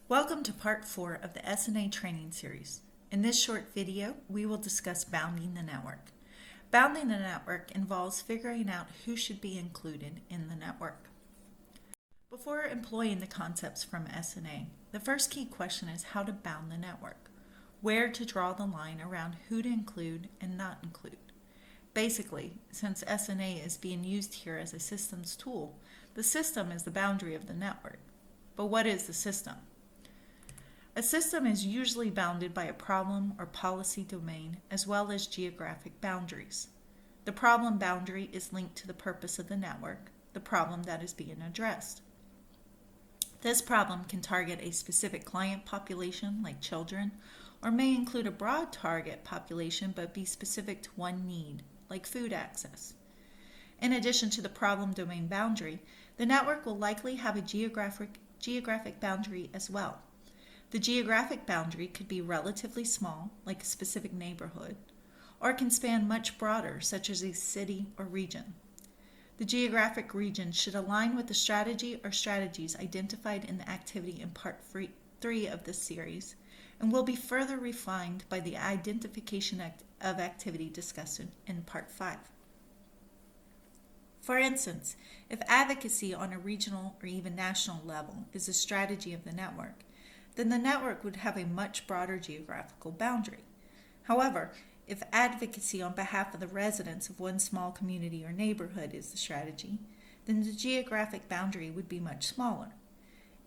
Welcome to part 4 of the S&A training series. In this short video, we will discuss bounding the network. Bounding the network involves figuring out who should be included in the network. Before employing the concepts from S&A, the first key question is how to bound the network, where to draw the line around who to include and not include. Basically, since S&A is being used here as a systems tool, the system is the boundary of the network. But what is the system? A system is usually bounded by a problem or policy domain as well as geographic boundaries. The problem boundary is linked to the purpose of the network, the problem that is being addressed. This problem can target a specific client population, like children, or may include a broad target population but be specific to one need, like food access. In addition to the problem domain boundary, the network will likely have a geographic boundary as well. The geographic boundary could be relatively small, like a specific neighborhood, or can span much broader, such as a city or region. The geographic region should align with the strategy or strategies identified in the activity in Part 3 of this series, and will be further refined by the identification of activity discussed in Part 5. For instance, if advocacy on a regional or even national level is a strategy of the network, then the network would have a much broader geographical boundary. However, if advocacy on behalf of the residents of one small community or neighborhood is the strategy, then the geographic boundary would be much smaller.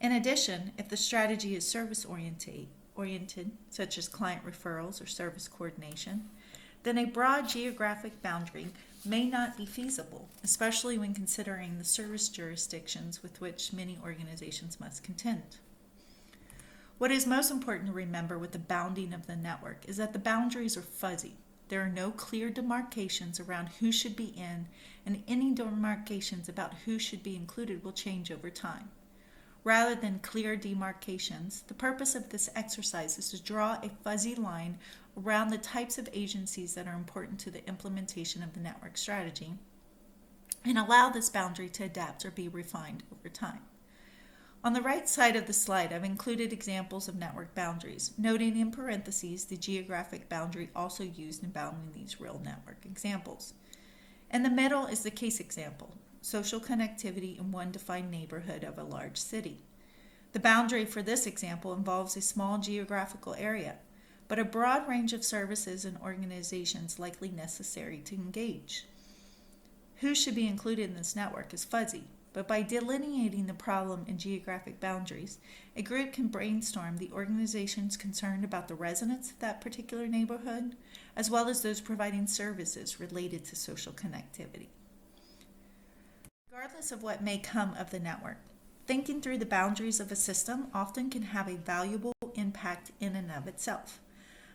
In addition, if the strategy is service-oriented, such as client referrals or service coordination, then a broad geographic boundary may not be feasible, especially when considering the service jurisdictions with which many organizations must contend. What is most important to remember with the bounding of the network is that the boundaries are fuzzy. There are no clear demarcations around who should be in, and any demarcations about who should be included will change over time. Rather than clear demarcations, the purpose of this exercise is to draw a fuzzy line around the types of agencies that are important to the implementation of the network strategy, and allow this boundary to adapt or be refined over time. On the right side of the slide, I've included examples of network boundaries, noting in parentheses the geographic boundary also used in bounding these real network examples. In the middle is the case example, social connectivity in one defined neighborhood of a large city. The boundary for this example involves a small geographical area, but a broad range of services and organizations likely necessary to engage. Who should be included in this network is fuzzy. But by delineating the problem in geographic boundaries, a group can brainstorm the organizations concerned about the residents of that particular neighborhood, as well as those providing services related to social connectivity. Regardless of what may come of the network, thinking through the boundaries of a system often can have a valuable impact in and of itself.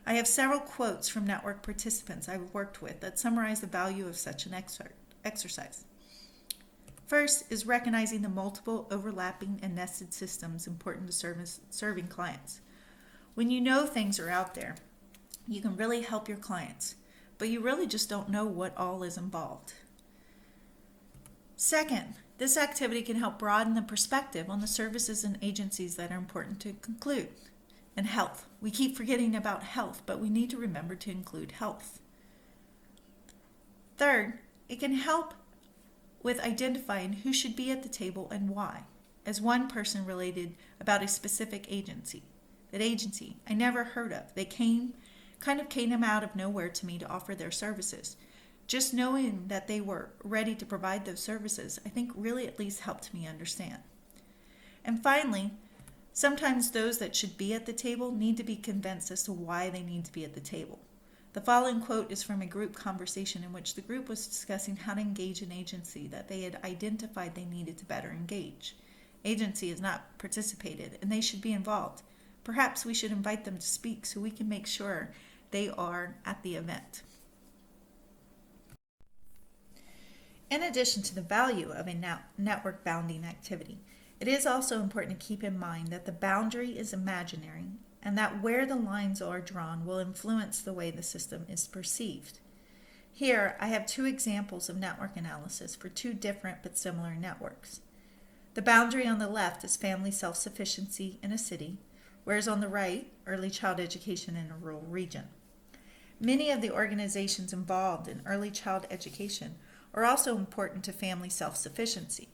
I have several quotes from network participants I've worked with that summarize the value of such an exercise. First is recognizing the multiple overlapping and nested systems important to serving clients. When you know things are out there, you can really help your clients, but you really just don't know what all is involved. Second, this activity can help broaden the perspective on the services and agencies that are important to conclude. And health. We keep forgetting about health, but we need to remember to include health. Third, it can help with identifying who should be at the table and why. As one person related about a specific agency. That agency I never heard of. They came out of nowhere to me to offer their services. Just knowing that they were ready to provide those services, I think really at least helped me understand. And finally, sometimes those that should be at the table need to be convinced as to why they need to be at the table. The following quote is from a group conversation in which the group was discussing how to engage an agency that they had identified they needed to better engage. Agency has not participated, and they should be involved. Perhaps we should invite them to speak so we can make sure they are at the event. In addition to the value of a network bounding activity, it is also important to keep in mind that the boundary is imaginary and that where the lines are drawn will influence the way the system is perceived. Here, I have two examples of network analysis for two different but similar networks. The boundary on the left is family self-sufficiency in a city, whereas on the right, early child education in a rural region. Many of the organizations involved in early child education are also important to family self-sufficiency.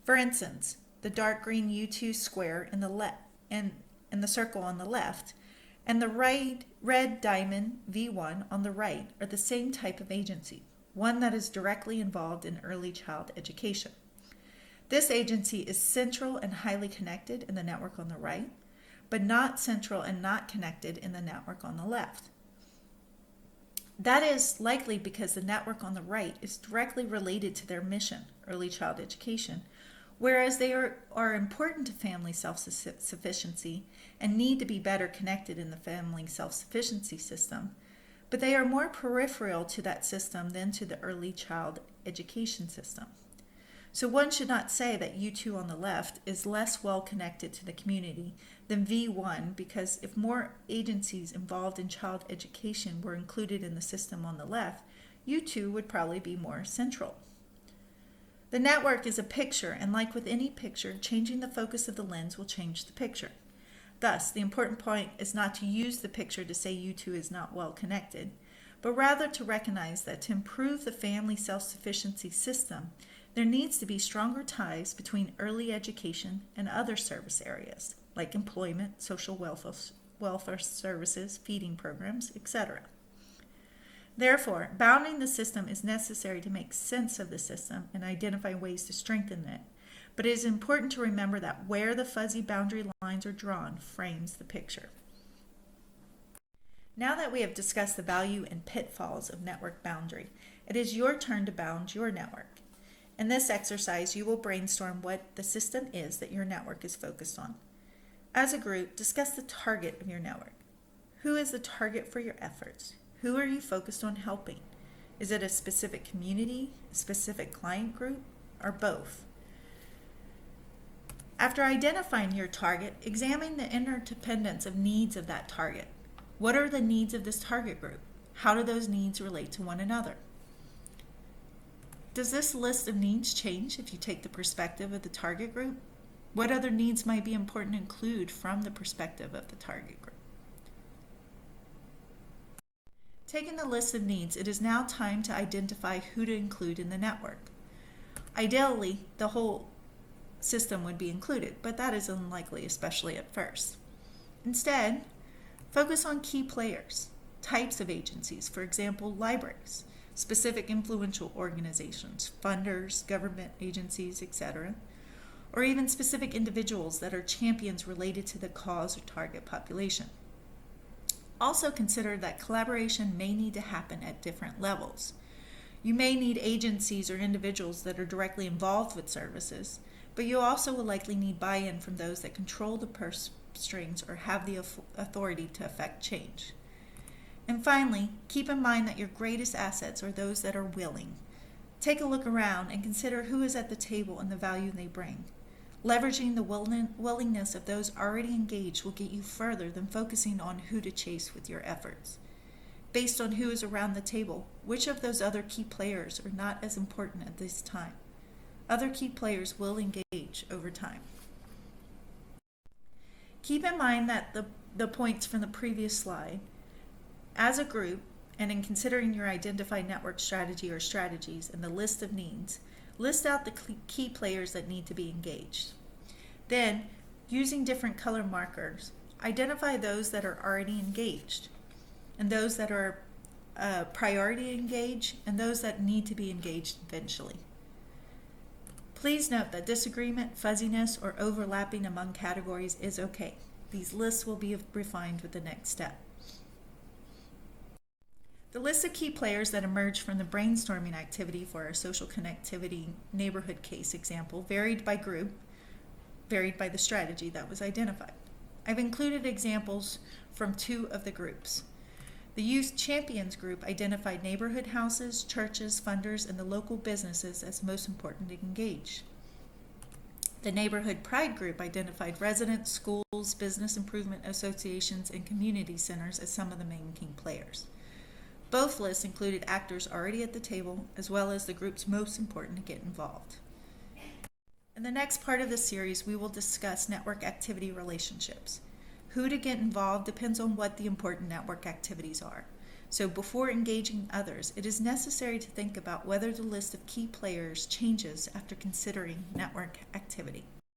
For instance, the dark green U2 square in the circle on the left and the red diamond V1 on the right are the same type of agency, one that is directly involved in early child education. This agency is central and highly connected in the network on the right, but not central and not connected in the network on the left. That is likely because the network on the right is directly related to their mission, early child education, whereas they are important to family self-sufficiency and need to be better connected in the family self-sufficiency system, but they are more peripheral to that system than to the early child education system. So one should not say that U2 on the left is less well connected to the community than V1, because if more agencies involved in child education were included in the system on the left, U2 would probably be more central. The network is a picture, and like with any picture, changing the focus of the lens will change the picture. Thus, the important point is not to use the picture to say U2 is not well connected, but rather to recognize that to improve the family self-sufficiency system, there needs to be stronger ties between early education and other service areas, like employment, social welfare services, feeding programs, etc. Therefore, bounding the system is necessary to make sense of the system and identify ways to strengthen it, but it is important to remember that where the fuzzy boundary lines are drawn frames the picture. Now that we have discussed the value and pitfalls of network boundary, it is your turn to bound your network. In this exercise, you will brainstorm what the system is that your network is focused on. As a group, discuss the target of your network. Who is the target for your efforts? Who are you focused on helping? Is it a specific community, a specific client group, or both? After identifying your target, examine the interdependence of needs of that target. What are the needs of this target group? How do those needs relate to one another? Does this list of needs change if you take the perspective of the target group? What other needs might be important to include from the perspective of the target group? Taking the list of needs, it is now time to identify who to include in the network. Ideally, the whole system would be included, but that is unlikely, especially at first. Instead, focus on key players, types of agencies, for example, libraries, specific influential organizations, funders, government agencies, etc., or even specific individuals that are champions related to the cause or target population. Also consider that collaboration may need to happen at different levels. You may need agencies or individuals that are directly involved with services, but you also will likely need buy-in from those that control the purse strings or have the authority to affect change. And finally, keep in mind that your greatest assets are those that are willing. Take a look around and consider who is at the table and the value they bring. Leveraging the willingness of those already engaged will get you further than focusing on who to chase with your efforts. Based on who is around the table, which of those other key players are not as important at this time? Other key players will engage over time. Keep in mind that the points from the previous slide, as a group, and in considering your identified network strategy or strategies and the list of needs, list out the key players that need to be engaged. Then, using different color markers, identify those that are already engaged, and those that are priority engaged, and those that need to be engaged eventually. Please note that disagreement, fuzziness, or overlapping among categories is okay. These lists will be refined with the next step. The list of key players that emerged from the brainstorming activity for our social connectivity neighborhood case example varied by group, varied by the strategy that was identified. I've included examples from two of the groups. The Youth Champions group identified neighborhood houses, churches, funders, and the local businesses as most important to engage. The Neighborhood Pride group identified residents, schools, business improvement associations, and community centers as some of the main key players. Both lists included actors already at the table, as well as the groups most important to get involved. In the next part of the series, we will discuss network activity relationships. Who to get involved depends on what the important network activities are. So before engaging others, it is necessary to think about whether the list of key players changes after considering network activity.